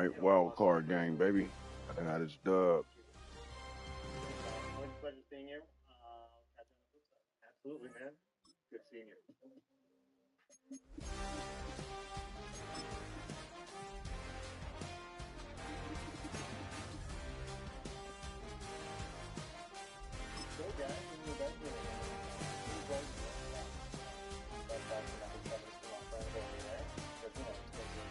right, wild card game, baby. I got his dub. Always a pleasure seeing you. Catch you on the flip side. Absolutely, man. Good seeing you. So, guys, this is the best way. That's awesome. I think that was a lot better over there. Because, you know, it's going to be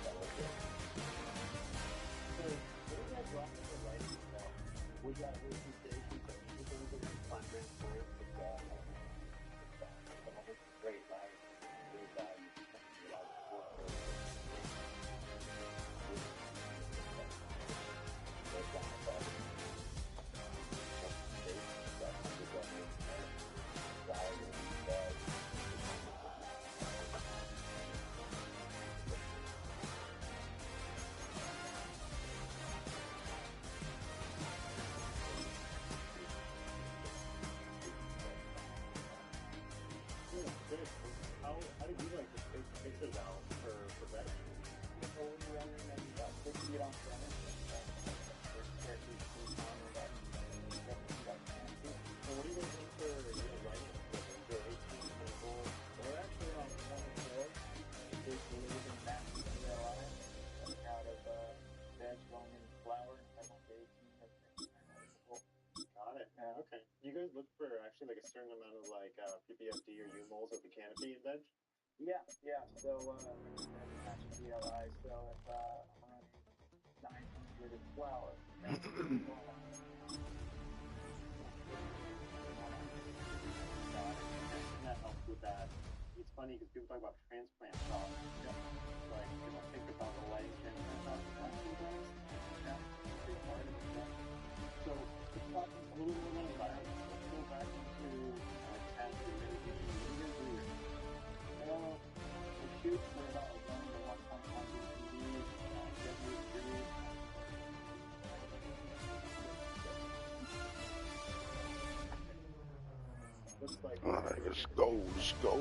that was good. So, what was that drop in the right stuff? We got a really station, so you can look at the flat range for it. It's great, right? Great value. How did you like to take pictures out for betting? So when you're running and you got 50 feet on center, so what do you guys think for your writing? Your 18, 24, we're actually around 24. There's believe in that CLI coming out of Veg, Roman, Flower, and MLK 18. Got it. Yeah, okay. You guys look for actually like a certain amount of like PPFD or U-moles of the canopy in veg? Yeah. So that's CLI. So if I'm running 900 in flour, that helps with that. It's funny because people talk about transplant shock. Like they don't think about the light and big part of it. So let's talk a little bit about environment. Let's go back into capture mitigation. What do you guys do? We shoot for about 1 to 1.1 BCD, looks like All right, let's go. Let's go.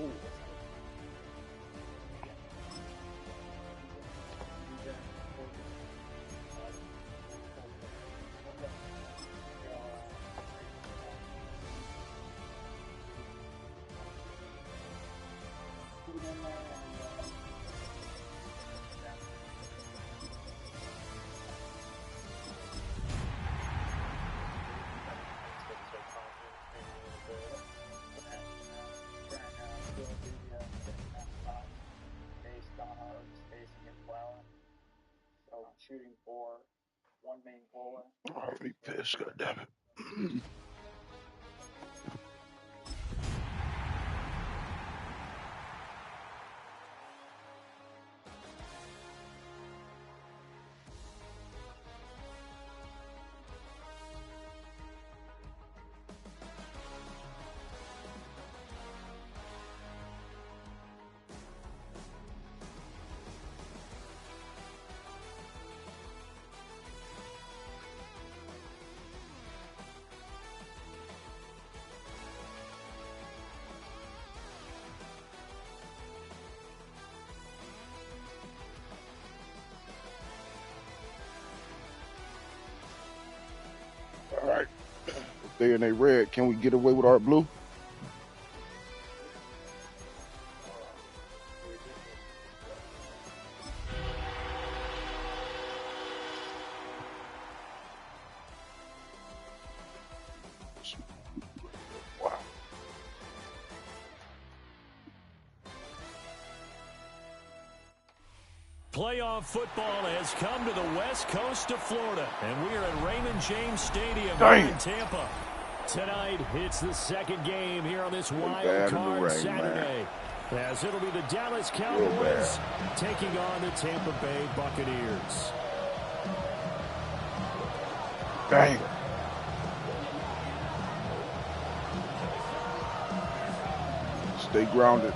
shooting for one main goal. I'll be pissed, goddammit. All right. If they in a red, can we get away with our blue? Wow. Playoff football has come to the west coast of Florida, and we are at Raymond James Stadium in Tampa. Tonight, it's the second game here on this wild card Saturday, as it'll be the Dallas Cowboys taking on the Tampa Bay Buccaneers. Dang. Stay grounded.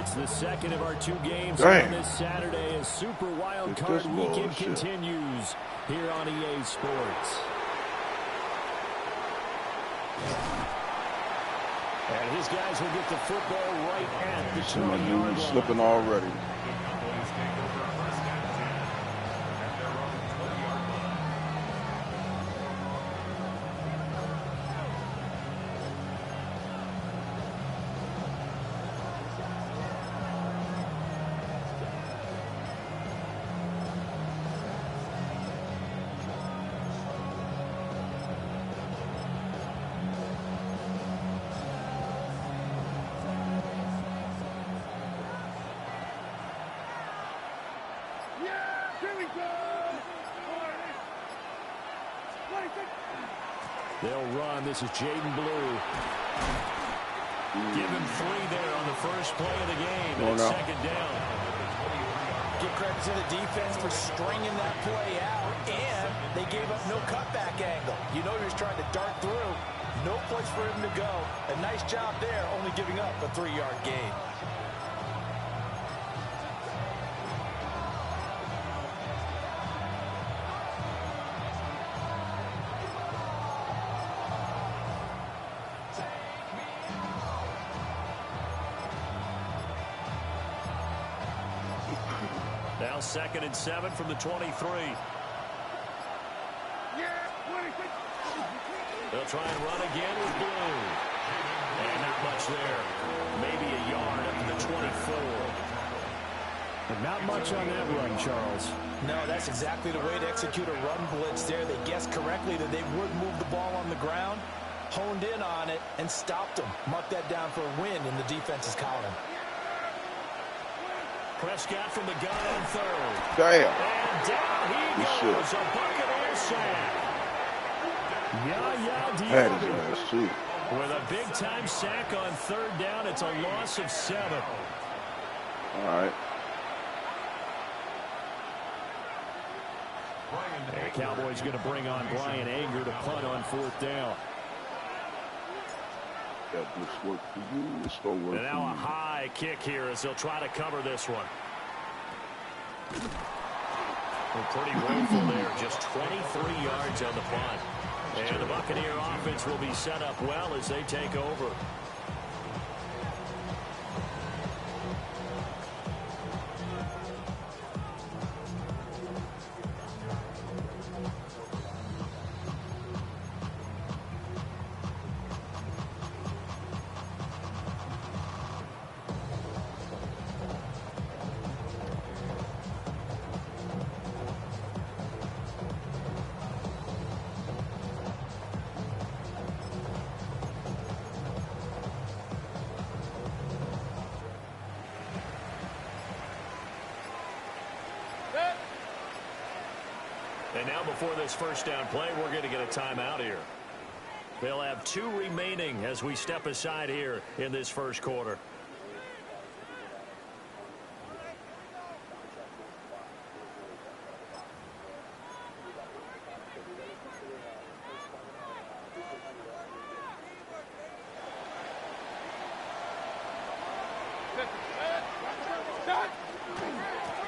It's the second of our 2 games on this Saturday as Super Wild Card Weekend continues here on EA Sports. And his guys will get the football right at the 20-yard line. Slipping already. They'll run. This is Jaden Blue. Give him 3 there on the first play of the game. And it's second down. Give credit to the defense for stringing that play out. And they gave up no cutback angle. You know he was trying to dart through. No place for him to go. A nice job there, only giving up a 3-yard gain. Now 2nd and 7 from the 23. They'll try and run again with Blue. And not much there. Maybe a yard up to the 24. But not much on that run, Charles. No, that's exactly the way to execute a run blitz there. They guessed correctly that they would move the ball on the ground, honed in on it, and stopped them. Mark that down for a win in the defense's column. Prescott from the gun on 3rd. Damn. And down he goes. A Buccaneers sack. With a big-time sack on 3rd down. It's a loss of 7. All right. And the Cowboys going to bring on Brian Anger to punt on 4th down. That work for you. It's going to work. And now a high kick here as they'll try to cover this one. Well, pretty woeful there. Just 23 yards on the punt. And the Buccaneer offense will be set up well as they take over. And now before this first down play, we're going to get a timeout here. They'll have 2 remaining as we step aside here in this first quarter.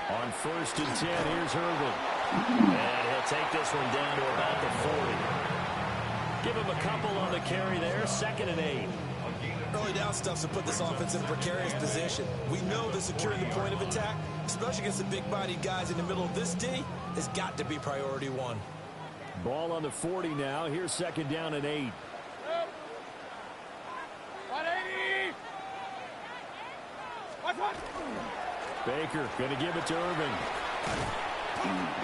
On 1st and 10, here's Irvin. And he'll take this one down to about the 40. Give him a couple on the carry there. 2nd and 8. Early down stuff to put this offense in a precarious position. We know that securing the point of attack, especially against the big-bodied guys in the middle of this D, has got to be priority 1. Ball on the 40 now. Here's 2nd down and 8. 180. Baker going to give it to Irvin.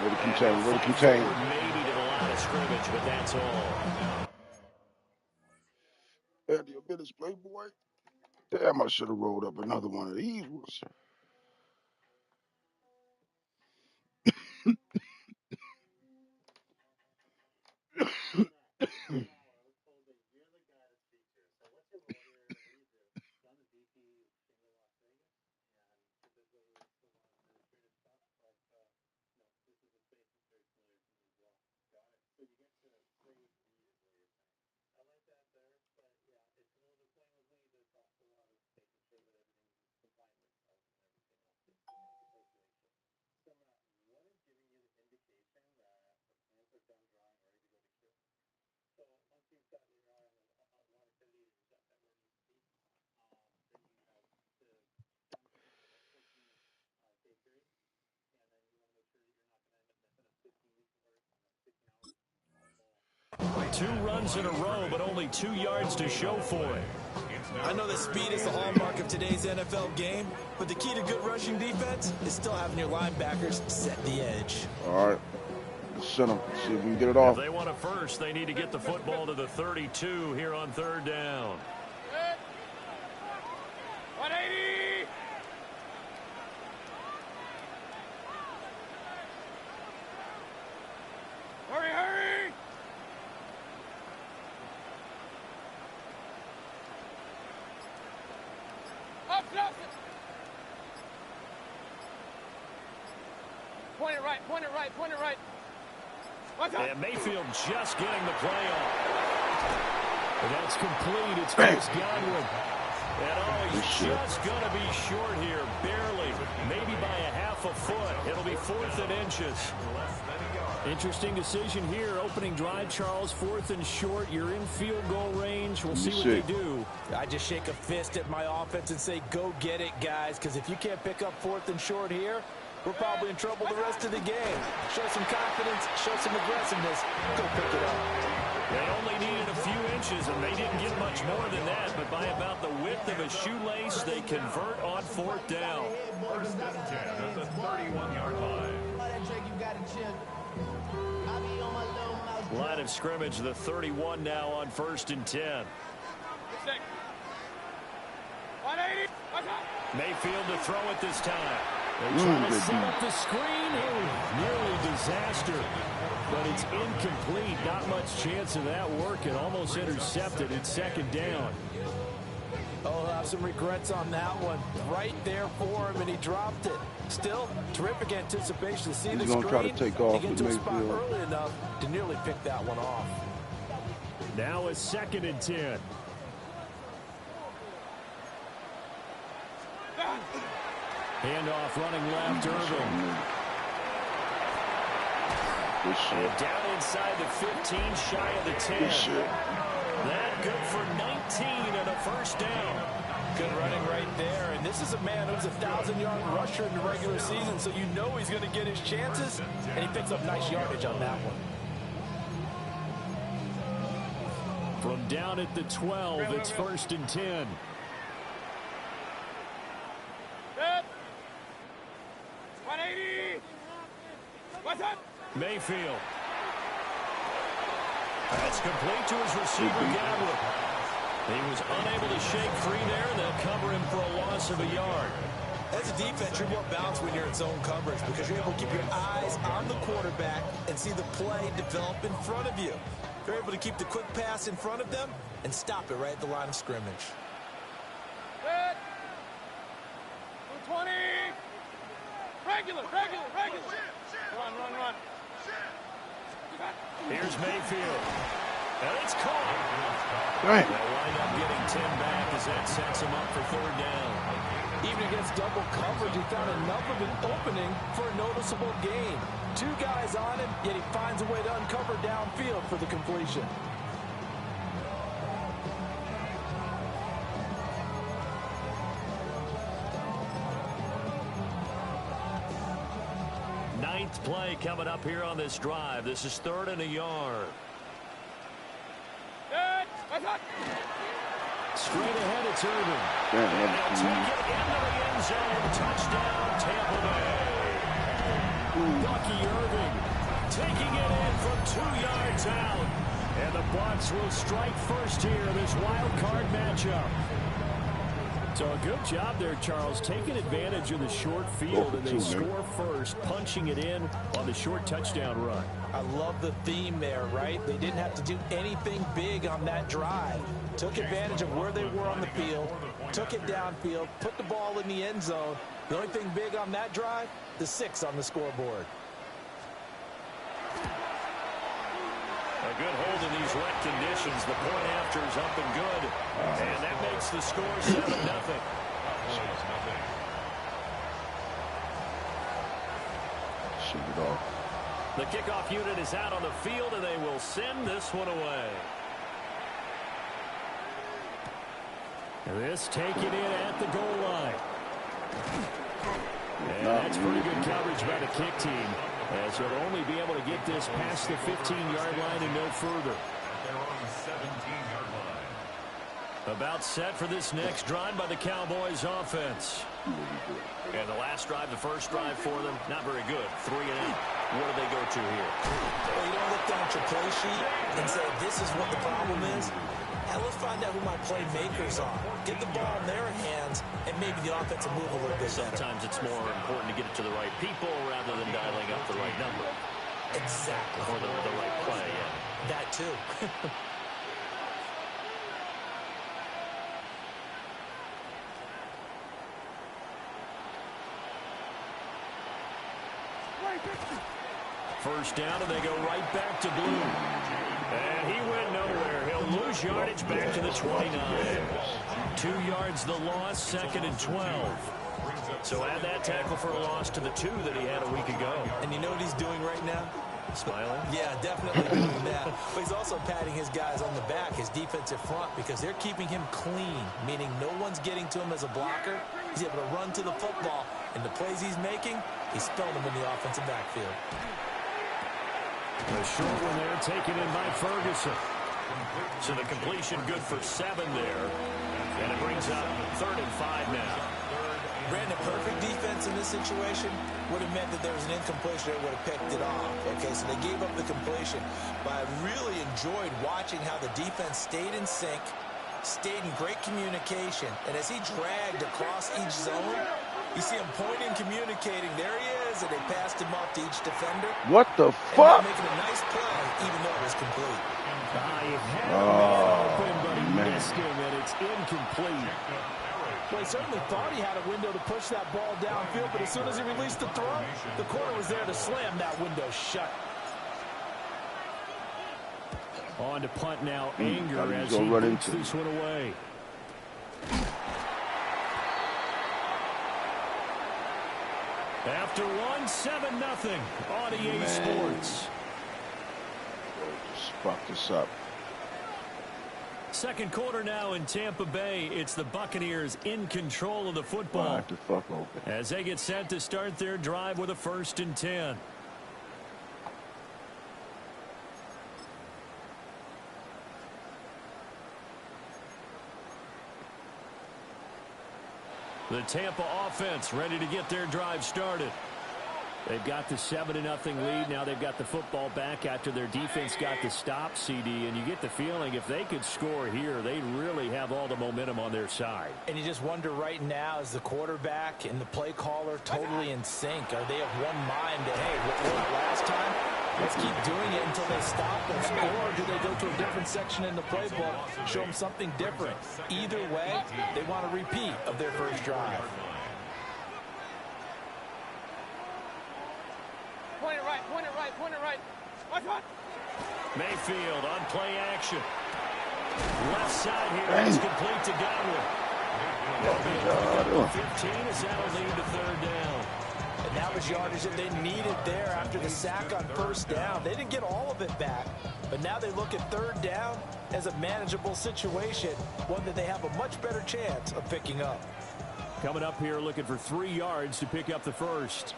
Ready to contain, ready to contain. Maybe to the line of scrimmage, but that's all. Had the ability, Playboy. Damn, I should have rolled up another one of these ones. 2 runs in a row, but only 2 yards to show for it. I know that speed is the hallmark of today's NFL game, but the key to good rushing defense is still having your linebackers set the edge. All right. Send them. See if we can get it off. If they want a first, they need to get the football to the 32 here on 3rd down. 180! Hurry, hurry! Up, up! Point it right, point it right, point it right. And Mayfield just getting the play off. And that's complete. It's Chris Godwin. And he's just going to be short here, barely, maybe by a half a foot. It'll be 4th and inches. Interesting decision here. Opening drive, Charles, 4th and short. You're in field goal range. We'll see what they do. I just shake a fist at my offense and say, go get it, guys, because if you can't pick up 4th and short here, we're probably in trouble the rest of the game. Show some confidence, show some aggressiveness, go pick it up. They only needed a few inches, and they didn't get much more than that, but by about the width of a shoelace, they convert on 4th down. 1st and 10 at the 31-yard line. Line of scrimmage, the 31 now on 1st and 10. 180! Mayfield to throw it this time. They try to set up the screen. Nearly disaster. But it's incomplete. Not much chance of that working. Almost intercepted. It's 2nd down. Oh, I'll have some regrets on that one. Right there for him, and he dropped it. Still, terrific anticipation to see the screen. He's going to try to take off and get to a spot early enough to nearly pick that one off. Now it's 2nd and 10. Handoff running left, Irvin. And down inside the 15, shy of the 10. That good for 19 and a 1st down. Good running right there. And this is a man who's a 1,000-yard rusher in the regular season, so you know he's going to get his chances, and he picks up nice yardage on that one. From down at the 12, it's 1st and 10. Mayfield. That's complete to his receiver, Godwin. He was unable to shake free there. They'll cover him for a loss of a yard. As a defense, you're more balanced when you're in zone coverage because you're able to keep your eyes on the quarterback and see the play develop in front of you. You're able to keep the quick pass in front of them and stop it right at the line of scrimmage. 220! Regular! Run! Here's Mayfield. And it's caught. Right. They'll wind up getting 10 back as that sets him up for 3rd down. Even against double coverage, he found enough of an opening for a noticeable gain. 2 guys on him, yet he finds a way to uncover downfield for the completion. Ninth play coming up here on this drive. This is 3rd and a yard. Straight ahead, it's Irvin. And they'll take it into the end zone. Touchdown, Tampa Bay. Bucky Irving taking it in from 2 yards out. And the Bucs will strike first here in this wild card matchup. So a good job there, Charles, taking advantage of the short field, and they score first, punching it in on the short touchdown run. I love the theme there, right? They didn't have to do anything big on that drive. Took advantage of where they were on the field, took it downfield, put the ball in the end zone. The only thing big on that drive, the 6 on the scoreboard. A good hold in these wet conditions. The point after is up and good. And that makes the score 7-0. Shoot it off. The kickoff unit is out on the field, and they will send this one away. And this taken in at the goal line. And that's pretty good coverage by the kick team, as they'll only be able to get this past the 15-yard line and no further. They're on the 17-yard line. About set for this next drive by the Cowboys offense. And the last drive, the first drive for them, not very good. 3 and out. What do they go to here? Well, you don't look down at your play sheet and say, this is what the problem is. Now let's find out who my playmakers are. Get the ball in their hands, and maybe the offense will move a little bit better. Sometimes it's more important to get it to the right people rather than dialing up the right number. Exactly. Or the right play, yeah. That too. First down, and they go right back to Blue. And he went nowhere. He'll lose yardage back to the 29. 2 yards the loss, 2nd and 12. So add that tackle for a loss to the 2 that he had a week ago. And you know what he's doing right now? Smiling? Yeah, definitely doing that. But he's also patting his guys on the back, his defensive front, because they're keeping him clean, meaning no one's getting to him as a blocker. He's able to run to the football, and the plays he's making, he's spelling them in the offensive backfield. A short one there taken in by Ferguson. So the completion good for 7 there. And it brings up 3rd and 5 now. Brandon, perfect defense in this situation would have meant that there was an incompletion that would have picked it off. Okay, so they gave up the completion. But I really enjoyed watching how the defense stayed in sync, stayed in great communication. And as he dragged across each zone, you see him pointing, communicating. There he is, and they passed him off to each defender. What the fuck? Making a nice play, even though it was complete. He had a man open, but he missed him, and it's incomplete. Well, he certainly thought he had a window to push that ball downfield, but as soon as he released the throw, the corner was there to slam that window shut. On to punt now, Anger as he puts this one away. After 1, 7-0 on EA Sports. Just fuck this up. Second quarter now in Tampa Bay. It's the Buccaneers in control of the football. Right the fuck open. As they get set to start their drive with a 1st and 10. The Tampa offense ready to get their drive started. They've got the 7-0 lead. Now they've got the football back after their defense got the stop, CD. And you get the feeling if they could score here, they really have all the momentum on their side. And you just wonder right now, is the quarterback and the play caller totally in sync? Are they of one mind that, hey, what worked last time? Let's keep doing it until they stop us. Or do they go to a different section in the playbook, show them something different? Either way, they want a repeat of their first drive. Point it right, point it right, point it right. Watch one. Mayfield on play action. Left side here is complete to Godwin. 15 as that'll lead to 3rd down. And that was yardage that they needed there after the sack on 1st down. They didn't get all of it back, but now they look at 3rd down as a manageable situation, one that they have a much better chance of picking up. Coming up here looking for 3 yards to pick up the first.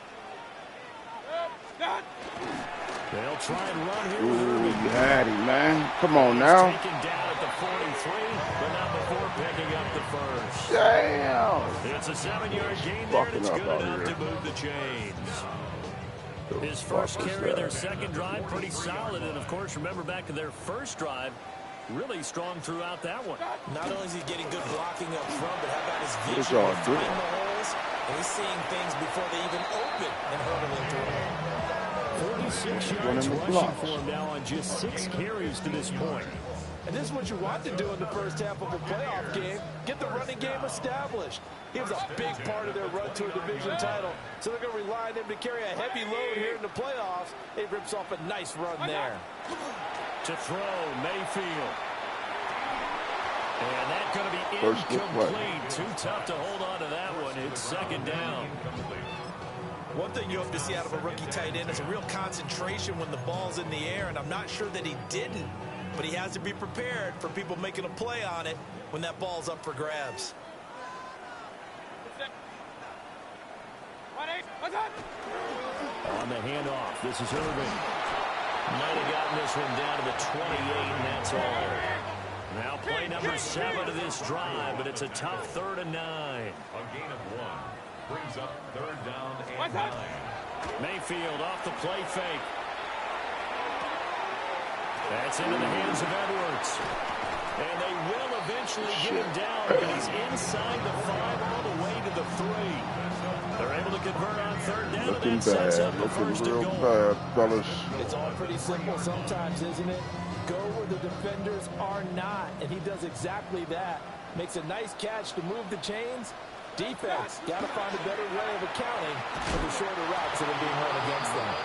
They'll try and run here. Ooh, you had him, man. Come on now. Taken down at the 43, but not before picking up the first. Damn. It's a 7-yard gain there, and it's good enough to move the chains. His first carry of their second drive, pretty solid. And, of course, remember back to their first drive, really strong throughout that one. Not only is he getting good blocking up front, but how about his vision to find the holes? And he's seeing things before they even open and hurdle into it. 46 yards rushing for him now on just 6 carries to this point. And this is what you want to do in the first half of a playoff game. Get the running game established. He was a big part of their run to a division title. So they're going to rely on him to carry a heavy load here in the playoffs. He rips off a nice run there. To throw, Mayfield. And that's going to be incomplete. Too tough to hold on to that one. It's 2nd down. One thing you hope to see out of a rookie tight end is a real concentration when the ball's in the air, and I'm not sure that he didn't, but he has to be prepared for people making a play on it when that ball's up for grabs. On the handoff, this is Irvin. Might have gotten this one down to the 28, and that's all. Now play number 7 of this drive, but it's a tough 3rd and 9. A gain of 1 brings up 3rd down and 9. Mayfield off the play fake. That's into the hands of Edwards. And they will eventually get him down, but he's inside the 5 all the way to the 3. They're able to convert on 3rd down, Looking and that sets bad. up the Looking 1st and real goal. bad, fellas. It's all pretty simple sometimes, isn't it? Go where the defenders are not, and he does exactly that. Makes a nice catch to move the chains. Defense, got to find a better way of accounting for the shorter routes that are being run against them.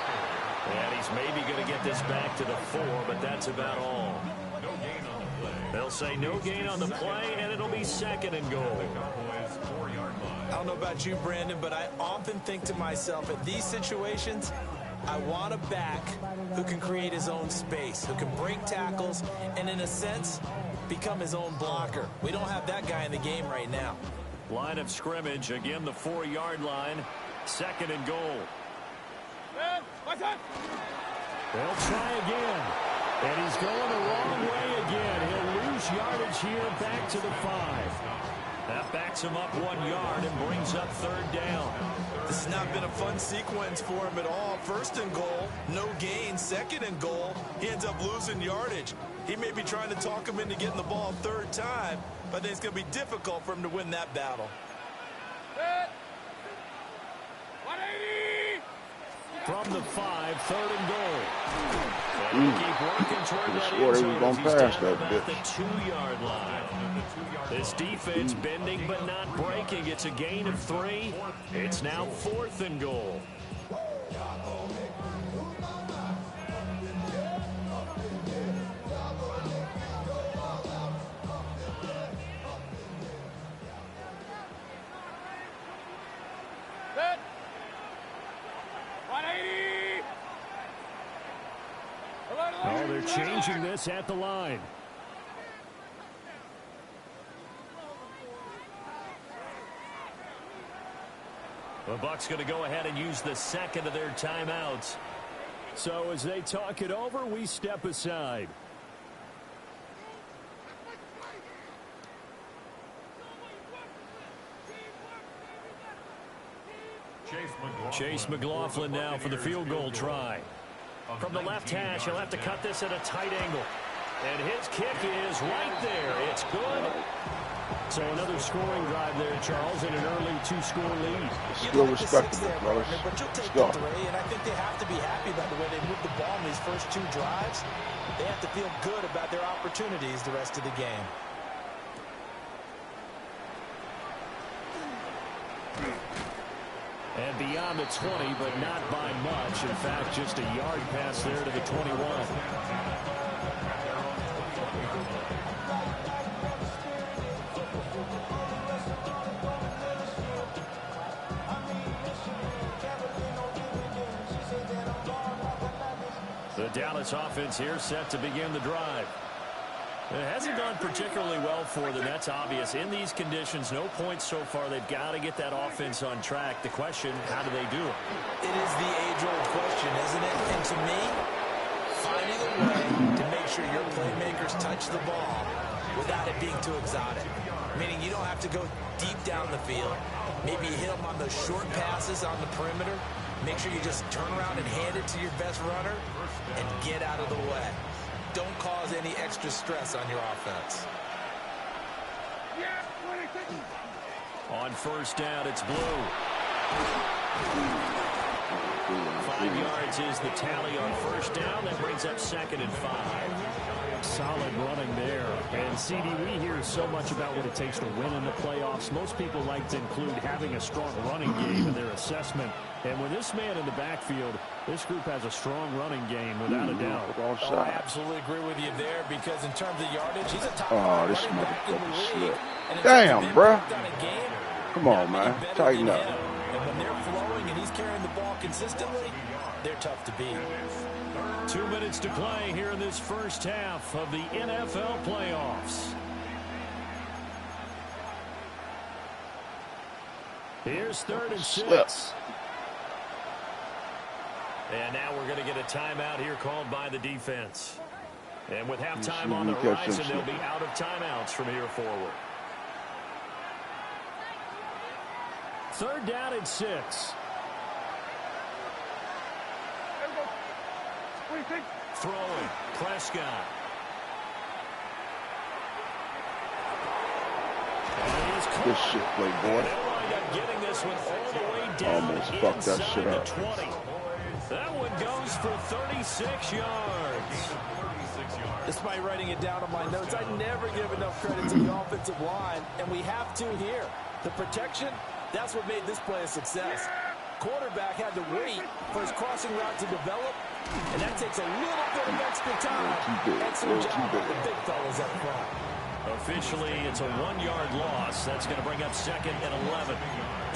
And he's maybe going to get this back to the 4, but that's about all. No gain on the play. They'll say no gain on the play, and it'll be 2nd and goal. Cowboys 4-yard line. I don't know about you, Brandon, but I often think to myself, at these situations, I want a back who can create his own space, who can break tackles, and in a sense, become his own blocker. We don't have that guy in the game right now. Line of scrimmage, again the 4-yard line, 2nd and goal. They'll try again, and he's going the wrong way again. He'll lose yardage here back to the 5. That backs him up 1 yard and brings up 3rd down. This has not been a fun sequence for him at all. 1st and goal, no gain. 2nd and goal, he ends up losing yardage. He may be trying to talk him into getting the ball 3rd time, but I think it's going to be difficult for him to win that battle. From the 5, 3rd and goal. And keep working toward that Swore end they was zone gonna as he's pass down that about the bitch. 2-yard line. This defense bending but not breaking. It's a gain of 3. It's now 4th and goal. Oh, they're changing this at the line. The Bucs going to go ahead and use the 2nd of their timeouts. So as they talk it over, we step aside. Chase McLaughlin now for the field goal try. From the left hash, he'll have to cut this at a tight angle. And his kick is right there. It's good. So another scoring drive there, Charles, and an early 2-score lead. Still respectable, fellas. But you'll take Still. the 3, and I think they have to be happy about the way they moved the ball in these first 2 drives. They have to feel good about their opportunities the rest of the game. And beyond the 20, but not by much. In fact, just a yard pass there to the 21. The Dallas offense here set to begin the drive. It hasn't gone particularly well for them. That's obvious. In these conditions, no points so far. They've got to get that offense on track. The question, how do they do it? It is the age-old question, isn't it? And to me, finding a way to make sure your playmakers touch the ball without it being too exotic. Meaning you don't have to go deep down the field. Maybe you hit them on those short passes on the perimeter. Make sure you just turn around and hand it to your best runner and get out of the way. Don't cause any extra stress on your offense. On 1st down, it's Blue. 5 yards is the tally on 1st down. That brings up 2nd and 5. Solid running there. And, CD, we hear so much about what it takes to win in the playoffs. Most people like to include having a strong running game in their assessment. And with this man in the backfield, this group has a strong running game, without a doubt. Oh, I absolutely agree with you there, because in terms of yardage, he's a top this running back in the motherfucker league. slipped. And in Damn, terms of bruh. impact on a game, Come on, not many man. better Tighten than up. him. And when they're flowing and he's carrying the ball consistently, they're tough to beat. 2 minutes to play here in this first half of the NFL playoffs. Here's 3rd and Slip. 6. And now we're going to get a timeout here called by the defense. And with halftime on the horizon, they'll be out of timeouts from here forward. 3rd down and 6. Throwing. Prescott. Good shit, Playboy. They'll wind up getting this one all the way down. Almost fucked that shit up. 20. That one goes for 36 yards. Despite writing it down on my notes, I never give enough credit to the offensive line, and we have to here. The protection, that's what made this play a success. Quarterback had to wait for his crossing route to develop, and that takes a little bit of extra time. Excellent job by the big fellas up front. Officially, it's a 1-yard loss. That's going to bring up 2nd and 11.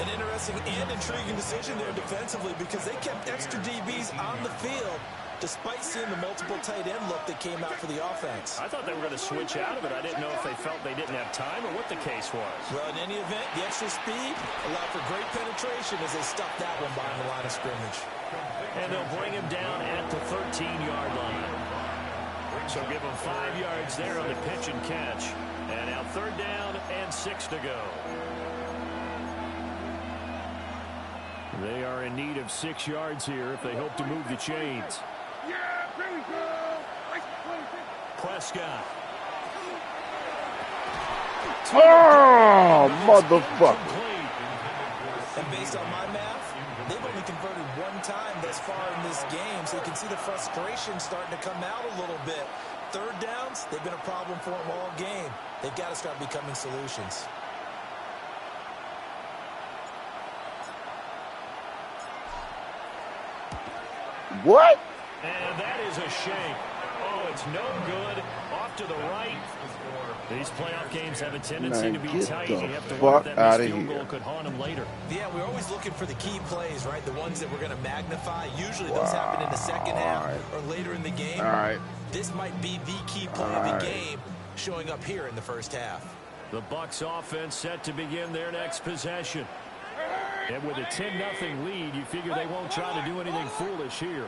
An interesting and intriguing decision there defensively because they kept extra DBs on the field despite seeing the multiple tight end look that came out for the offense. I thought they were going to switch out of it. I didn't know if they felt they didn't have time or what the case was. Well, in any event, the extra speed allowed for great penetration as they stuffed that one behind the line of scrimmage. And they'll bring him down at the 13-yard line. So give him 5 yards there on the pitch and catch. And now 3rd down and 6 to go. They are in need of 6 yards here if they hope to move the chains. Prescott. Oh, motherfucker. And based on my math, they've only converted 1 time thus far in this game, so you can see the frustration starting to come out a little bit. 3rd downs, they've been a problem for them all game. They've got to start becoming solutions. What? And that is a shame. Oh, it's no good. Off to the right. These playoff games have a tendency to be tight. You have to worry that this field goal could haunt them later. Yeah, we're always looking for the key plays, right? The ones that we're going to magnify. Usually those happen in the second half or later in the game. All right. This might be the key play of the game showing up here in the first half. The Bucs offense set to begin their next possession. And with a 10-0 lead, you figure they won't try to do anything foolish here.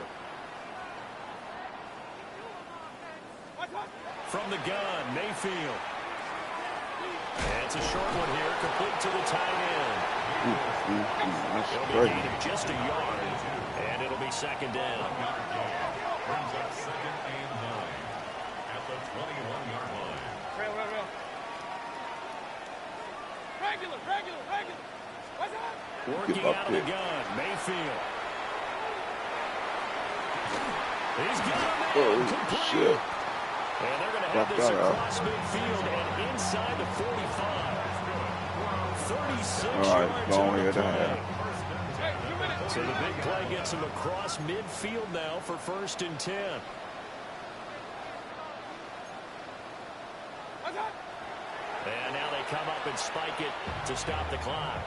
From the gun, Mayfield. And it's a short one here, complete to the tight end. They'll be gained just a yard, and it'll be 2nd down. Brings up 2nd and 9 at the 21-yard line. Regular. What's up? Working out of the gun, Mayfield. He's got him. Complete. Shit. And they're going to have this across midfield and inside the 45. 36 yards on the play. So the big play gets him across midfield now for 1st and 10. And now they come up and spike it to stop the clock.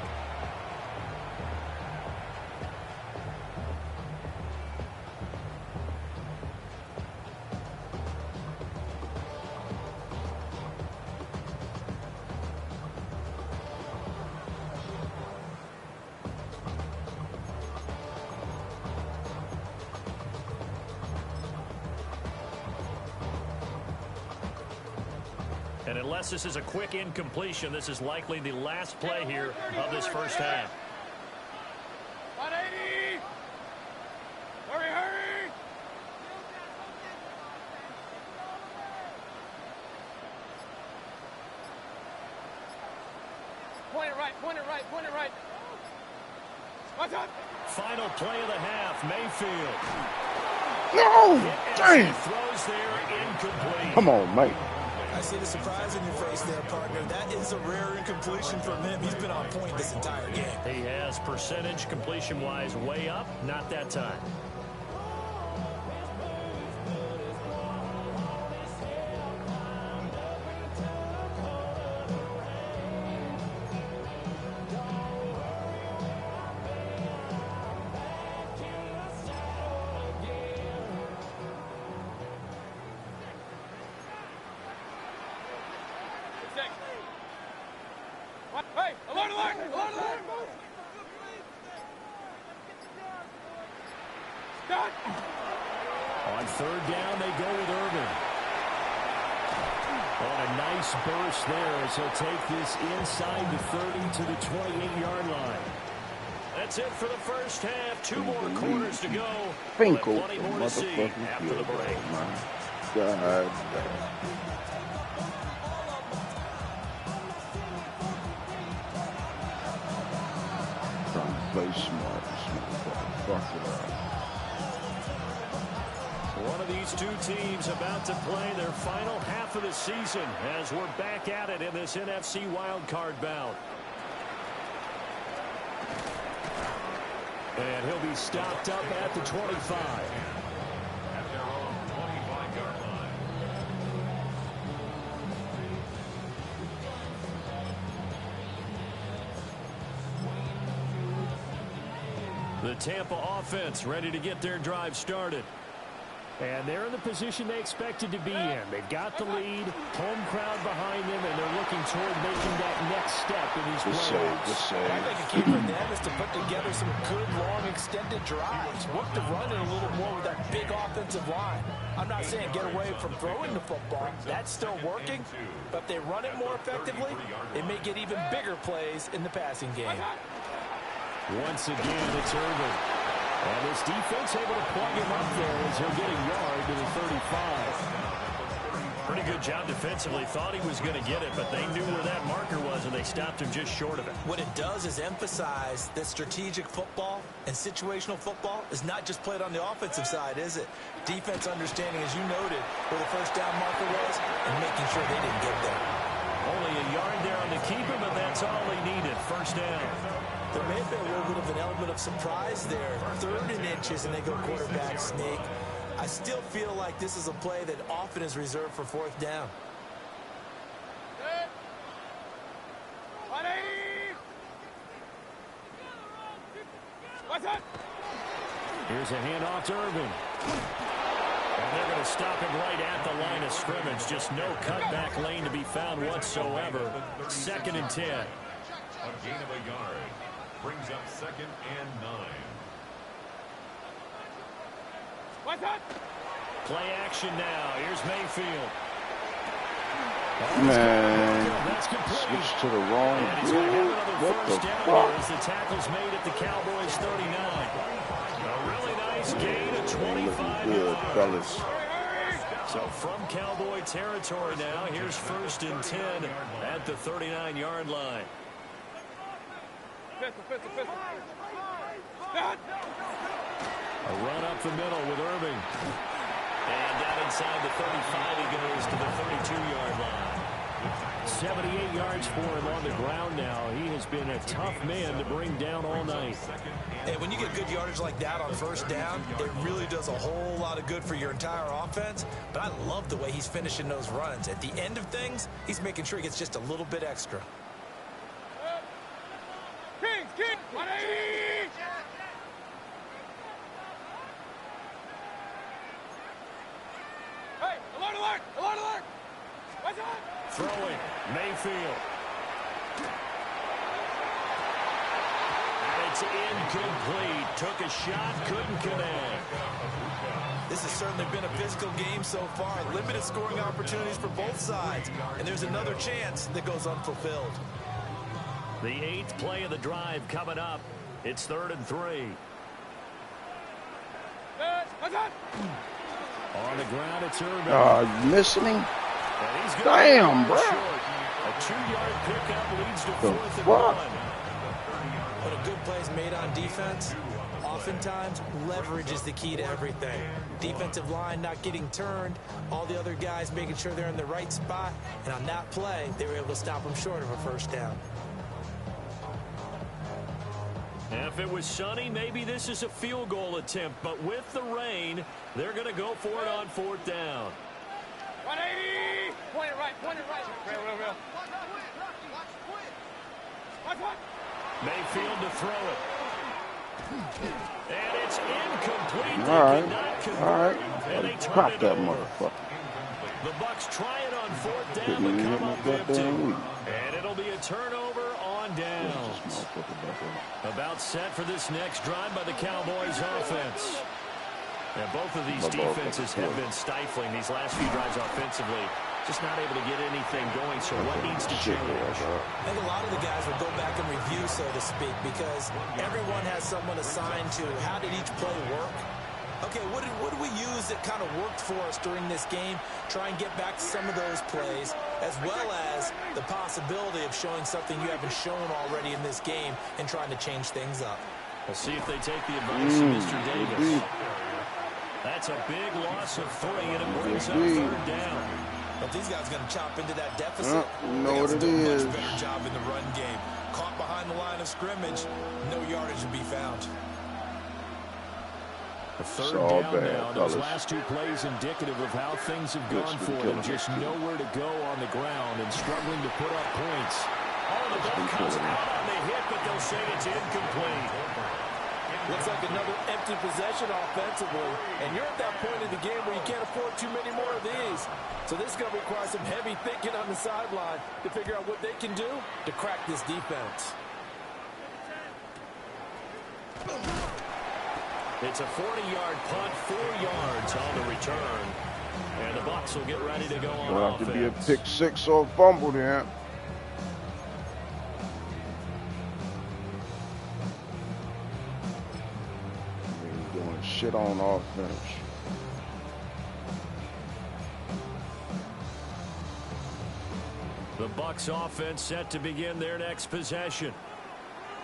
And unless this is a quick incompletion, this is likely the last play here of this first half. 180! Hurry! Point it right. What's up? Final play of the half, Mayfield. No! Damn! Throws there, incomplete. Come on, mate. I see the surprise in your face there, partner. That is a rare incompletion from him. He's been on point this entire game. He has percentage completion-wise way up, not that time. Hey, alert! On third down, they go with Urban. On a nice burst there as he'll take this inside the 30 to the 28-yard line. That's it for the first half. 2 more quarters to go. Finkel, Plenty more to see after the break. God. Trying to play smart. Fuck it up. One of these two teams about to play their final half of the season as we're back at it in this NFC wildcard bout. And he'll be stopped up at the 25. At their own 25-yard line. The Tampa offense ready to get their drive started. And they're in the position they expected to be in. They've got the lead, home crowd behind them, and they're looking toward making that next step in these playoffs. What I think a key for them is to put together some good, long, extended drives. Work the run in a little more with that big offensive line. I'm not saying get away from throwing the football. That's still working. But if they run it more effectively, it may get even bigger plays in the passing game. Once again, it's Urban. And this defense able to plug him up there as he'll get a yard to the 35. Pretty good job defensively. Thought he was going to get it, but they knew where that marker was, and they stopped him just short of it. What it does is emphasize that strategic football and situational football is not just played on the offensive side, is it? Defense understanding, as you noted, where the first down marker was and making sure they didn't get there. Only a yard there on the keeper, but that's all he needed. First down. There may have been a little bit of an element of surprise there. 3rd and inches, and they go quarterback sneak. I still feel like this is a play that often is reserved for 4th down. Here's a handoff to Urban. And they're going to stop him right at the line of scrimmage. Just no cutback lane to be found whatsoever. 2nd and 10. A gain of a yard. Brings up 2nd and 9. Play action now. Here's Mayfield. Man, That's complete. switch to the wrong And he's going to have another What the first down fuck? here as the tackle's made at the Cowboys 39. A really nice gain of 25 Good, yards. fellas. So from Cowboy territory now, here's 1st and 10 at the 39-yard line. A run up the middle with Irving. And down inside the 35, he goes to the 32-yard line. 78 yards for him on the ground now. He has been a tough man to bring down all night. And when you get good yardage like that on 1st down, it really does a whole lot of good for your entire offense. But I love the way he's finishing those runs. At the end of things, he's making sure he gets just a little bit extra. Throwing, Mayfield. And it's incomplete. Took a shot, couldn't connect. This has certainly been a physical game so far. Limited scoring opportunities for both sides. And there's another chance that goes unfulfilled. The 8th play of the drive coming up. It's 3rd and 3. On the ground, it's Urban. You listening? And he's gonna Damn, bro. short. A 2-yard pickup leads to 4th and 1. When a good play is made on defense, oftentimes leverage is the key to everything. Defensive line not getting turned, all the other guys making sure they're in the right spot, and on that play, they were able to stop them short of a 1st down. If it was sunny, maybe this is a field goal attempt, but with the rain, they're going to go for it on 4th down. 180! Point it right. Real. Mayfield to throw it. And it's incomplete. All right. And they Pop turn it that over. motherfucker. The Bucks try it on 4th down, Couldn't but even come hit my up empty. goddamn weed. And it'll be a turnover on downs. About set for this next drive by the Cowboys offense. And both of these defenses have been stifling these last few drives offensively. Just not able to get anything going, so what needs to change? I think a lot of the guys will go back and review, so to speak, because everyone has someone assigned to how did each play work. Okay, what did we use that kind of worked for us during this game? Try and get back to some of those plays, as well as the possibility of showing something you haven't shown already in this game and trying to change things up. We'll see if they take the advice of Mr. Davis. That's a big loss of 3, and it brings up 3rd down. But these guys are going to chop into that deficit. You know what it is. Much better job in the run game. Caught behind the line of scrimmage. No yardage to be found. A 3rd down now. Those last 2 plays indicative of how things have gone for them. Just nowhere to go on the ground and struggling to put up points. Oh, the ball comes out on the hit, but they'll say it's incomplete. Looks like another empty possession offensively. And you're at that point in the game where you can't afford too many more of these. So this is going to require some heavy thinking on the sideline to figure out what they can do to crack this defense. It's a 40-yard punt, 4 yards on the return. And the Bucs will get ready to go on offense. It'll have to be a pick 6 or a fumble there. Doing shit on offense. The Bucs offense set to begin their next possession.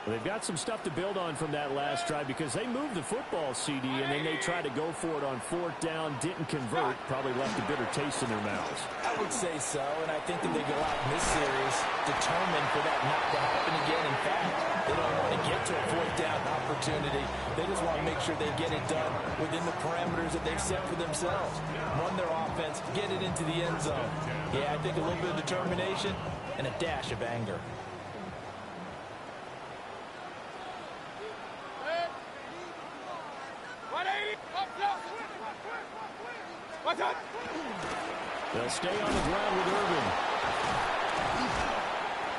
They've got some stuff to build on from that last drive because they moved the football, CD, and then they tried to go for it on 4th down, didn't convert, probably left a bitter taste in their mouths. I would say so, and I think that they go out in this series determined for that not to happen again. In fact, they don't want to get to a 4th down opportunity. They just want to make sure they get it done within the parameters that they've set for themselves. Run their offense, get it into the end zone. Yeah, I think a little bit of determination and a dash of anger. They'll stay on the ground with Irvin.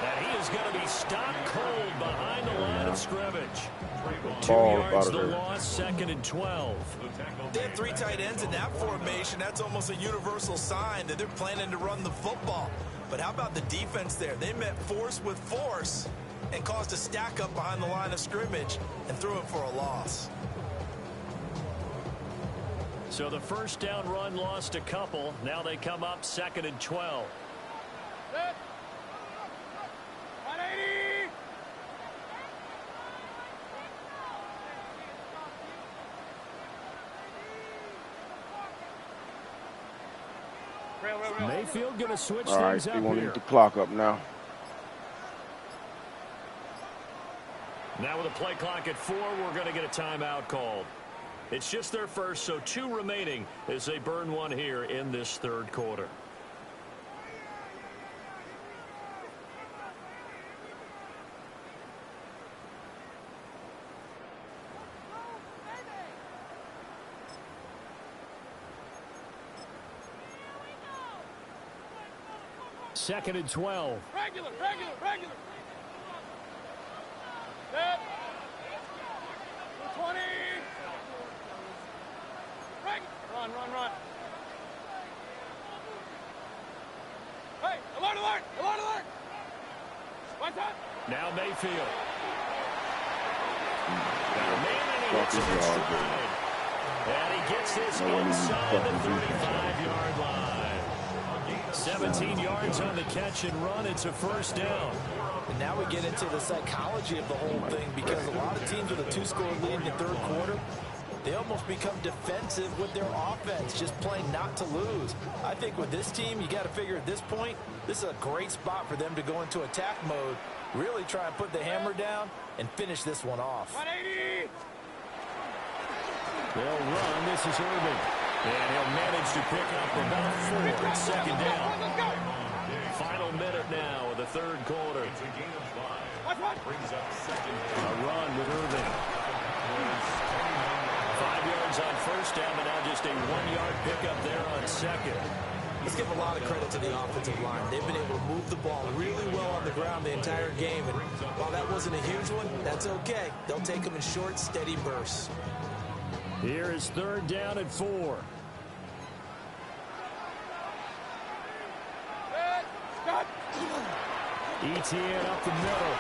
And he is going to be stopped cold behind the line of scrimmage. 2 yards the loss, 2nd and 12. They have 3 tight ends in that formation. That's almost a universal sign that they're planning to run the football. But how about the defense there? They met force with force and caused a stack up behind the line of scrimmage and threw it for a loss. So the 1st down run lost a couple. Now they come up 2nd and 12. Mayfield going to switch things up here. All right, need the clock up now. Now with a play clock at 4, we're going to get a timeout called. It's just their first, so 2 remaining as they burn 1 here in this 3rd quarter. Second and 12. Regular. Set. 20. Run. Hey, alert! What's that? Now Mayfield. Got a man and he hits him in stride. And he gets this inside the 35-yard line. 17 yards on the catch and run. It's a 1st down. And now we get into the psychology of the whole thing because a lot of teams with a 2-score lead in the 3rd quarter, they almost become defensive with their offense, just playing not to lose. I think with this team, you got to figure at this point, this is a great spot for them to go into attack mode, really try and put the hammer down and finish this one off. 180. They'll run. This is Irvin. And he'll manage to pick up about 4. It's 2nd down. Final minute now of the 3rd quarter. A run with Irvin. 5 yards on 1st down, and now just a 1-yard pickup there on 2nd. Let's give a lot of credit to the offensive line. They've been able to move the ball really well on the ground the entire game. And while that wasn't a huge one, that's okay. They'll take them in short, steady bursts. Here is 3rd down and 4. ETN up the middle.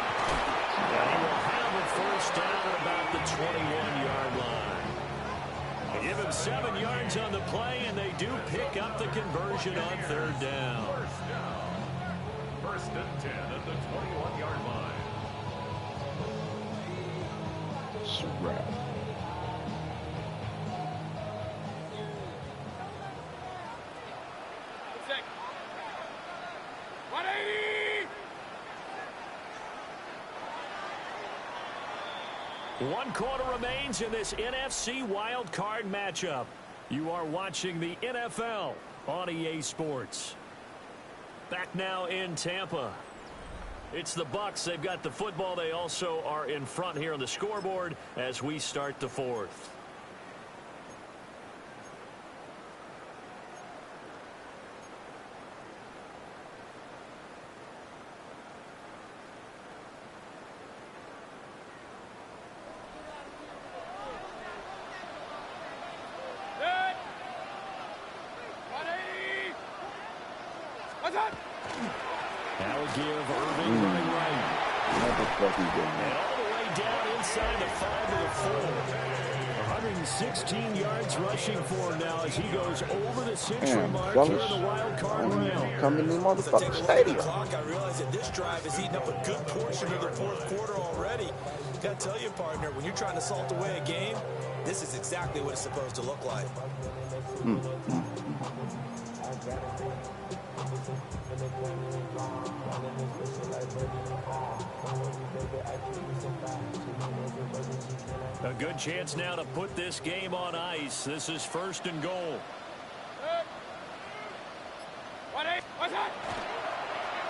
And he will have a 1st down at about the 21-yard line. They give him 7 yards on the play, and they do pick up the conversion on 3rd down. 1st and 10 at the 21-yard line. It's a wrap. One quarter remains in this NFC wildcard matchup. You are watching the NFL on EA Sports. Back now in Tampa. It's the Bucs. They've got the football. They also are in front here on the scoreboard as we start the 4th. Now we give Irving running right. And all the way down inside the 5 of the 4. 116 yards rushing for him now as he goes over the century mark here in the wild card round. Come in the motherfucking stadium. I realize that this drive is eating up a good portion of the 4th quarter already. Got to tell you, partner, when you're trying to salt away a game, this is exactly what it's supposed to look like. A good chance now to put this game on ice. This is 1st and goal.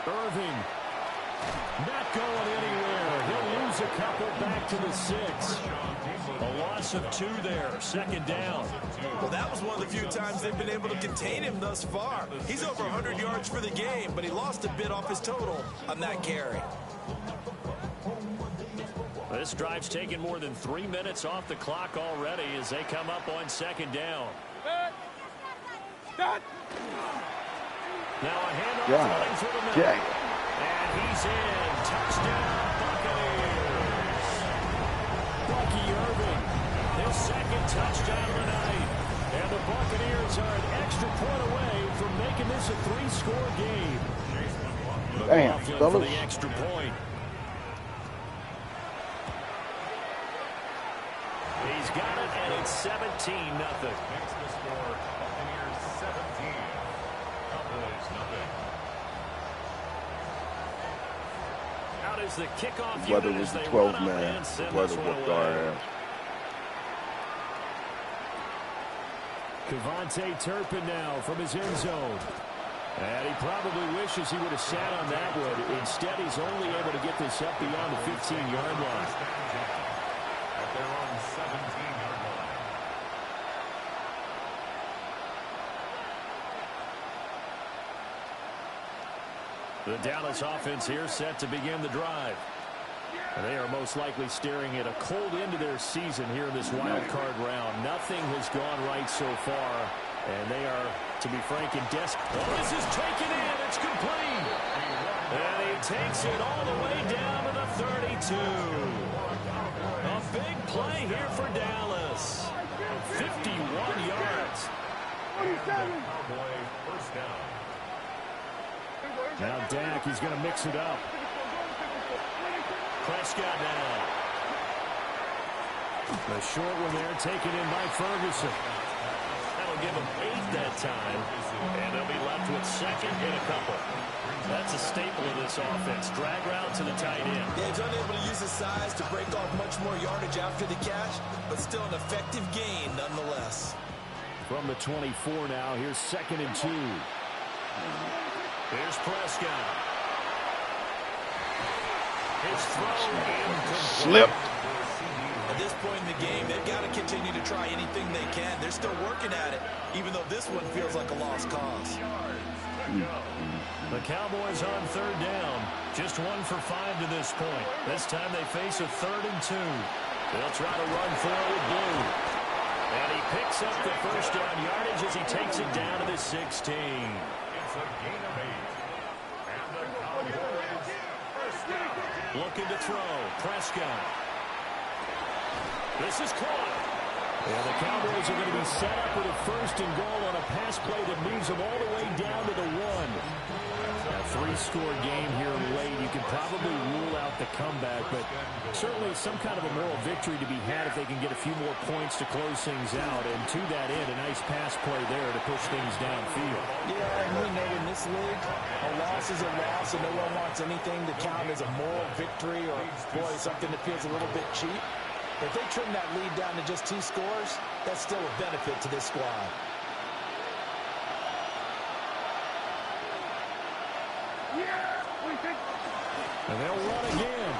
Irving not going anywhere. He'll lose a couple back to the 6. A loss of 2 there. 2nd down. Well, that was one of the few times they've been able to contain him thus far. He's over 100 yards for the game, but he lost a bit off his total on that carry. This drive's taken more than 3 minutes off the clock already as they come up on 2nd down. Now a handoff for the middle. And he's in. Touchdown, Buccaneers. Bucky Irving, his 2nd touchdown of the night. And the Buccaneers are an extra point away from making this a 3-score game. Damn, for the extra point. He's got it, and it's 17-0. Makes the score Buccaneers 17. Cowboys nothing. Out is the kickoff Whether unit it was as the they 12 run up man, and send whether this it one was our away. ass. Cavante Turpin now from his end zone. And he probably wishes he would have sat on that one. Instead, he's only able to get this up beyond the 15-yard line. At their own 17-yard line. The Dallas offense here set to begin the drive. And they are most likely staring at a cold end to their season here in this wild card round. Nothing has gone right so far. And they are, to be frank, in desperate. Oh, this is taken in. It's complete. And he takes it all the way down to the 32. A big play here for Dallas. 51 yards. Cowboy 1st down. Now Dak, he's going to mix it up. Prescott now. The short one there taken in by Ferguson. That'll give him 8 that time. And they'll be left with 2nd and a couple. That's a staple of this offense. Drag route to the tight end. Yeah, he's unable to use his size to break off much more yardage after the catch, but still an effective gain nonetheless. From the 24 now, here's 2nd and 2. Here's Prescott. His throw incomplete. Slipped. At this point in the game, they've got to continue to try anything they can. They're still working at it, even though this one feels like a lost cause. The Cowboys on 3rd down. Just 1 for 5 to this point. This time they face a 3rd and 2. They'll try to run for it with Blue. And he picks up the first down yardage as he takes it down to the 16. It's a gain of 8. And the Cowboys first down. Looking to throw. Prescott. This is caught. And the Cowboys are going to be set up with a first and goal on a pass play that moves them all the way down to the 1. A 3-score game here late. You can probably rule out the comeback, but certainly some kind of a moral victory to be had if they can get a few more points to close things out. And to that end, a nice pass play there to push things downfield. Yeah, and we know in this league, a loss is a loss, and no one wants anything to count as a moral victory or, boy, something that feels a little bit cheap. If they trim that lead down to just 2 scores, that's still a benefit to this squad. And they'll run again.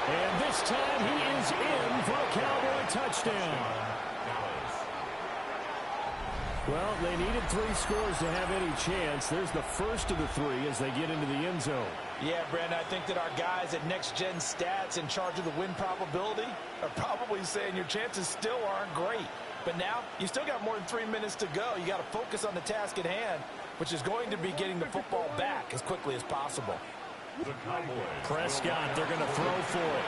And this time he is in for a Cowboy touchdown. Well, they needed 3 scores to have any chance. There's the first of the 3 as they get into the end zone. Yeah, Brandon, I think that our guys at Next Gen Stats in charge of the win probability are probably saying your chances still aren't great. But now, you still got more than 3 minutes to go. You got to focus on the task at hand, which is going to be getting the football back as quickly as possible. Prescott, they're going to throw for it.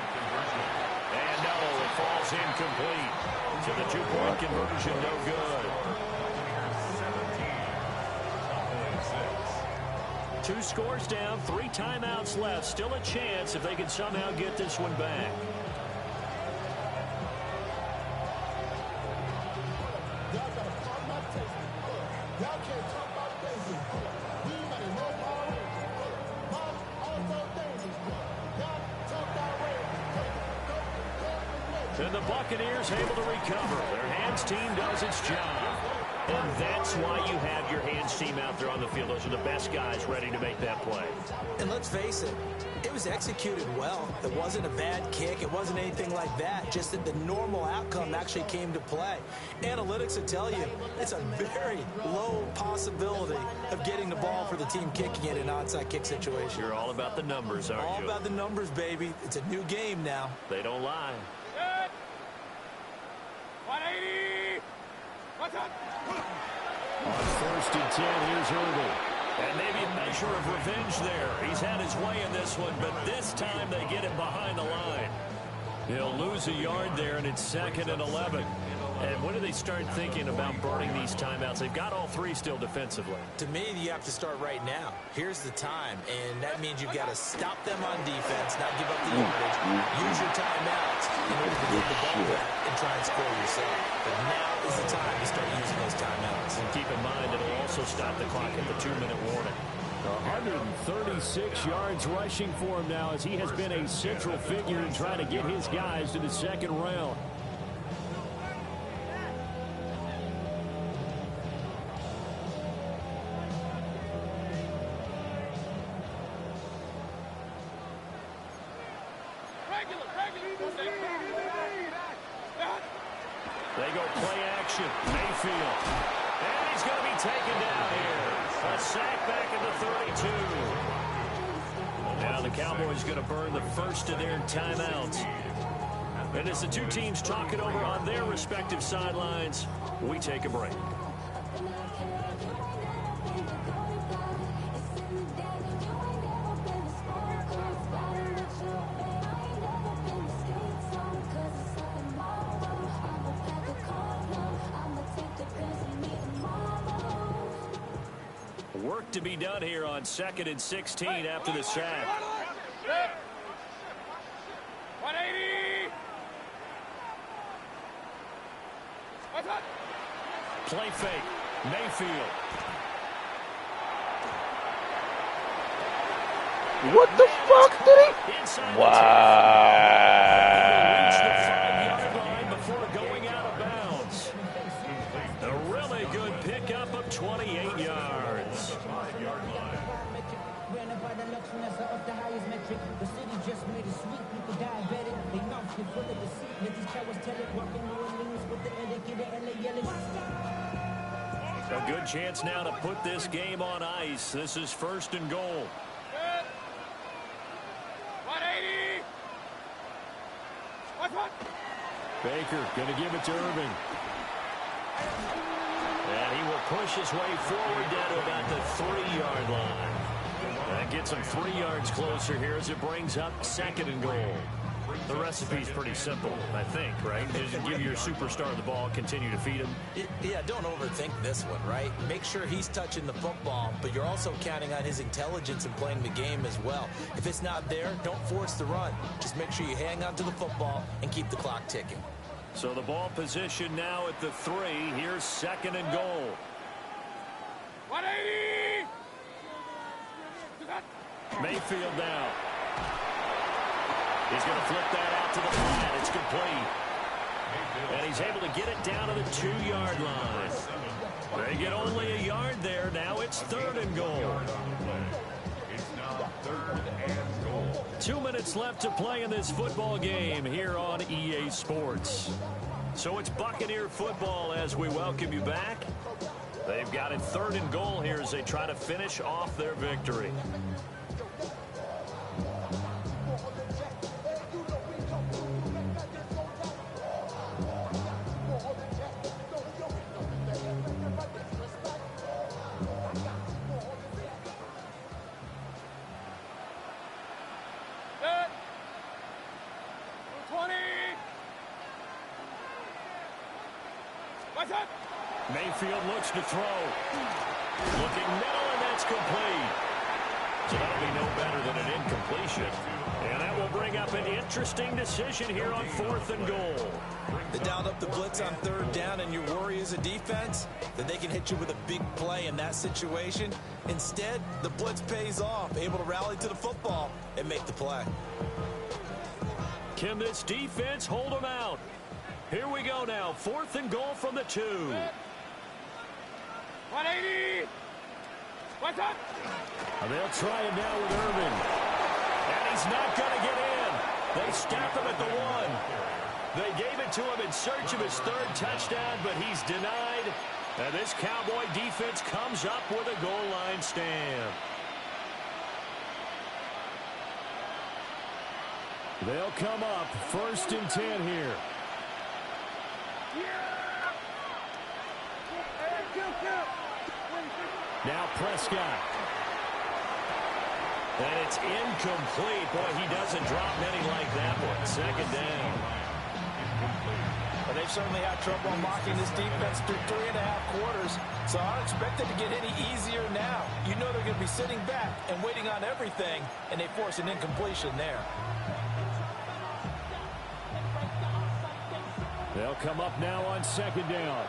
And no, it falls incomplete. So the 2-point conversion, no good. 2 scores down, 3 timeouts left. Still a chance if they can somehow get this one back. And the Buccaneers able to recover. Their hands team does its job. And that's why you have your hands team out there on the field. Those are the best guys ready to make that play. And let's face it, it was executed well. It wasn't a bad kick. It wasn't anything like that. Just that the normal outcome actually came to play. Analytics will tell you it's a very low possibility of getting the ball for the team kicking it in an onside kick situation. You're all about the numbers, aren't you? All about the numbers, baby. It's a new game now. They don't lie. 180! What's up? On 1st and 10, here's Irving. And maybe a measure of revenge there. He's had his way in this one, but this time they get him behind the line. He'll lose a yard there, and it's 2nd and 11. And when do they start thinking about burning these timeouts? They've got all 3 still defensively. To me, you have to start right now. Here's the time, and that means you've got to stop them on defense, not give up the yardage. Use your timeouts in order to get the ball back and try and score yourself. But now is the time to start using those timeouts. And keep in mind, it'll also stop the clock at the 2-minute warning. 136 yards rushing for him now as he has been a central figure in trying to get his guys to the 2nd round. They go play action. Mayfield. And he's going to be taken down here. A sack back at the 32. Now the Cowboys going to burn the first of their timeouts. And as the 2 teams talk it over on their respective sidelines, we take a break. Work to be done here on 2nd and 16 after the sack. 180! Play fake. Mayfield. What the fuck did he? Reach the 5-yard line before going out of bounds. A really good pickup of 28 yards. A good chance now to put this game on ice. This is 1st and goal. 180! Baker going to give it to Irving. And he will push his way forward down to about the 3-yard line. That gets him 3 yards closer here as it brings up 2nd and goal. The recipe's pretty simple, I think, right? Just give your superstar the ball, continue to feed him. Yeah, don't overthink this one, right? Make sure he's touching the football, but you're also counting on his intelligence in playing the game as well. If it's not there, don't force the run. Just make sure you hang on to the football and keep the clock ticking. So the ball position now at the 3. Here's 2nd and goal. 180! Mayfield now. He's going to flip that out to the flat. It's complete. And he's able to get it down to the 2-yard line. They get only a yard there. Now it's 3rd and goal. It's now 3rd and goal. 2 minutes left to play in this football game here on EA Sports. So it's Buccaneer football as we welcome you back. They've got it 3rd and goal here as they try to finish off their victory. Mayfield looks to throw. Looking middle, and that's complete. So that'll be no better than an incompletion. And that will bring up an interesting decision here on 4th and goal. They dialed up the blitz on 3rd down, and your worry as a defense that they can hit you with a big play in that situation. Instead, the blitz pays off, able to rally to the football and make the play. Can this defense hold them out? Here we go now. 4th and goal from the 2. 180! What's up? They'll try it now with Irvin. And he's not going to get in. They stop him at the 1. They gave it to him in search of his 3rd touchdown, but he's denied. And this Cowboy defense comes up with a goal line stand. They'll come up 1st and 10 here. Now Prescott. And it's incomplete. Boy, he doesn't drop many like that one. 2nd down. But they've certainly had trouble unlocking this defense through 3.5 quarters, so I don't expect it to get any easier now. You know they're going to be sitting back and waiting on everything, and they force an incompletion there. They'll come up now on 2nd down.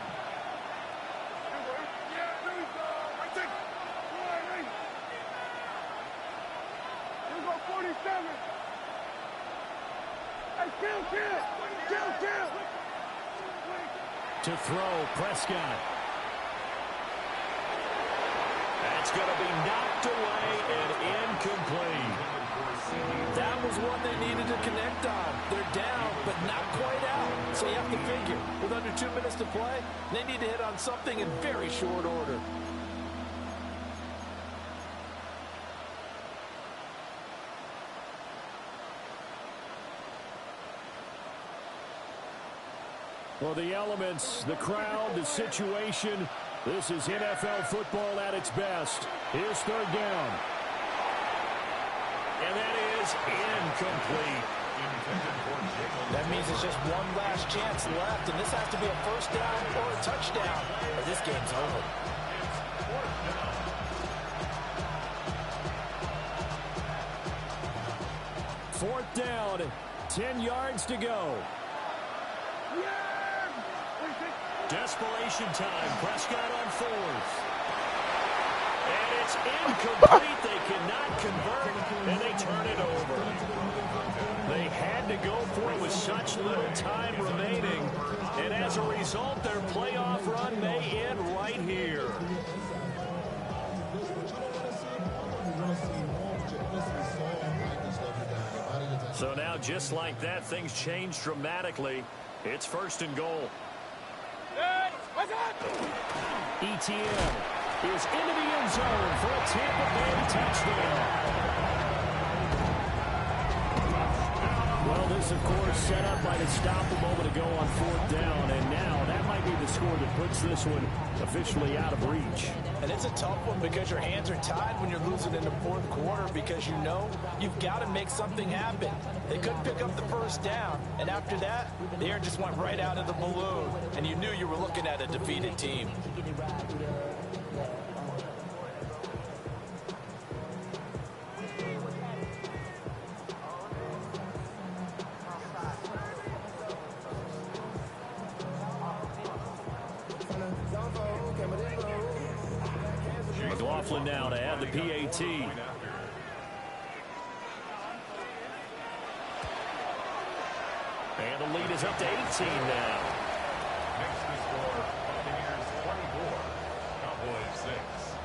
To throw, Prescott. That's going to be knocked away and incomplete. That was one they needed to connect on. They're down, but not quite out. So you have to figure, with under 2 minutes to play, they need to hit on something in very short order. Well, the elements, the crowd, the situation, this is NFL football at its best. Here's 3rd down. And that is incomplete. That means it's just one last chance left, and this has to be a 1st down or a touchdown, or this game's over. Fourth down, 10 yards to go. Desperation time. Prescott on 4th. And it's incomplete. They cannot convert, and they turn it over. They had to go for it with such little time remaining. And as a result, their playoff run may end right here. So now, just like that, things change dramatically. It's 1st and goal. ETN is into the end zone for a Tampa Bay touchdown. Well, this, of course, set up by the stop a moment ago on 4th down, and now that might might be the score that puts this one officially out of reach. And it's a tough one because your hands are tied when you're losing in the fourth quarter because you know you've got to make something happen. They couldn't pick up the first down, and after that, the air just went right out of the balloon, and you knew you were looking at a defeated team. McLaughlin now to add the PAT. And the lead is up to 18 now. Makes the score Buccaneers 24, Cowboys 6.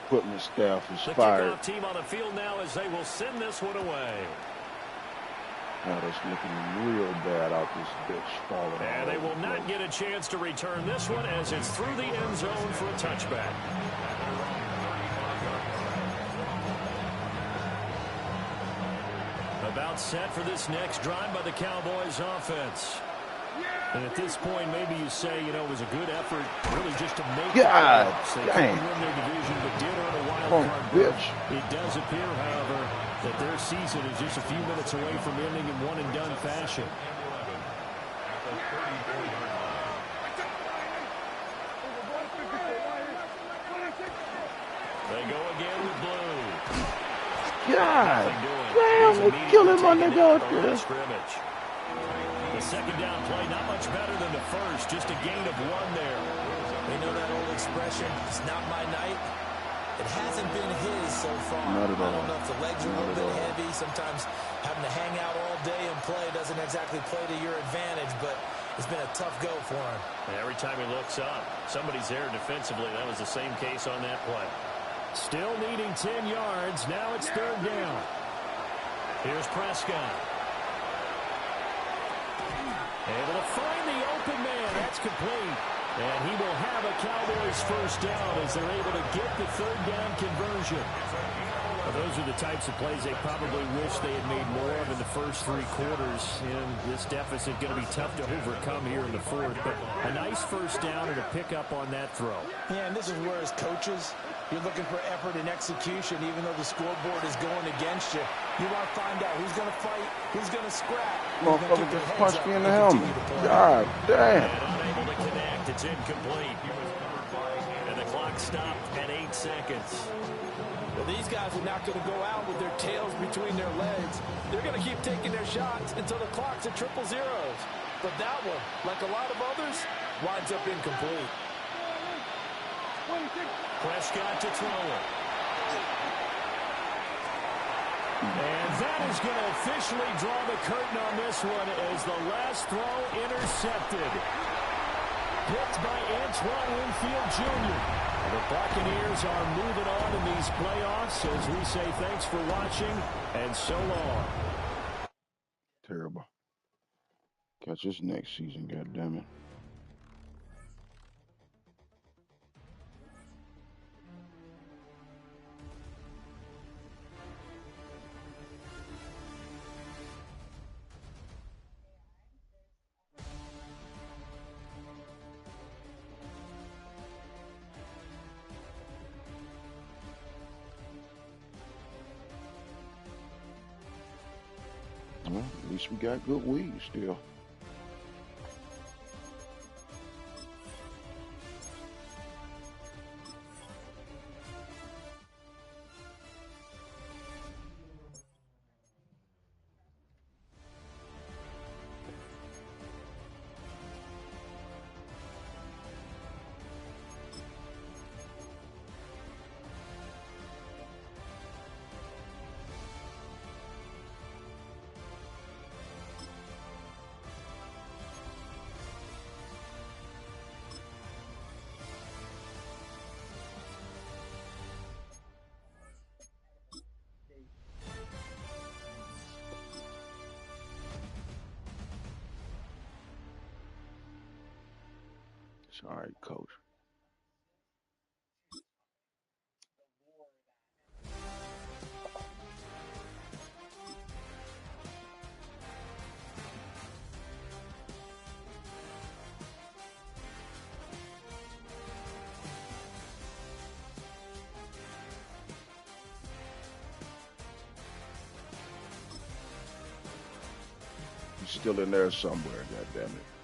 Equipment staff is The fired. kickoff team on the field now as they will send this one away. Now that's looking real bad out this bitch falling. And they will not get a chance to return this one as it's through the end zone for a touchback. About set for this next drive by the Cowboys offense. And at this point, maybe you say, you know, it was a good effort, really just to make God They dang. couldn't win their division, but did earn a wild Oh, card bitch. berth. It does appear, however, that their season is just a few minutes away from ending in one-and-done fashion. They go again with blue. God damn, they're killing my nigga out there. Scrimmage. The second down play, not much better than the first, just a gain of one there. You know that old expression, it's not my night? It hasn't been his so far. Not at all. I don't know if the legs are a little bit heavy. Sometimes having to hang out all day and play doesn't exactly play to your advantage, but it's been a tough go for him. And every time he looks up, somebody's there defensively. That was the same case on that play. Still needing 10 yards. Now it's third down. Here's Prescott. Able to find the open man. That's complete. And he will have a Cowboys first down as they're able to get the third down conversion. Well, those are the types of plays they probably wish they had made more of in the first three quarters. And this deficit going to be tough to overcome here in the fourth. But a nice first down and a pickup on that throw. Yeah, and this is where as coaches, you're looking for effort and execution, even though the scoreboard is going against you. You want to find out who's going to fight, who's going to scrap. Motherfucker just punched me in the helmet. God damn. And unable to connect. It's incomplete. And the clock stopped at 8 seconds. Well, these guys are not going to go out with their tails between their legs. They're going to keep taking their shots until the clock's at triple zeros. But that one, like a lot of others, winds up incomplete. Prescott to throw it. And that is going to officially draw the curtain on this one as the last throw intercepted. Picked by Antoine Winfield Jr. The Buccaneers are moving on in these playoffs as we say thanks for watching and so long. Terrible. Catch us next season, goddammit. Well, at least we got good weed still. All right, coach. He's still in there somewhere, goddammit.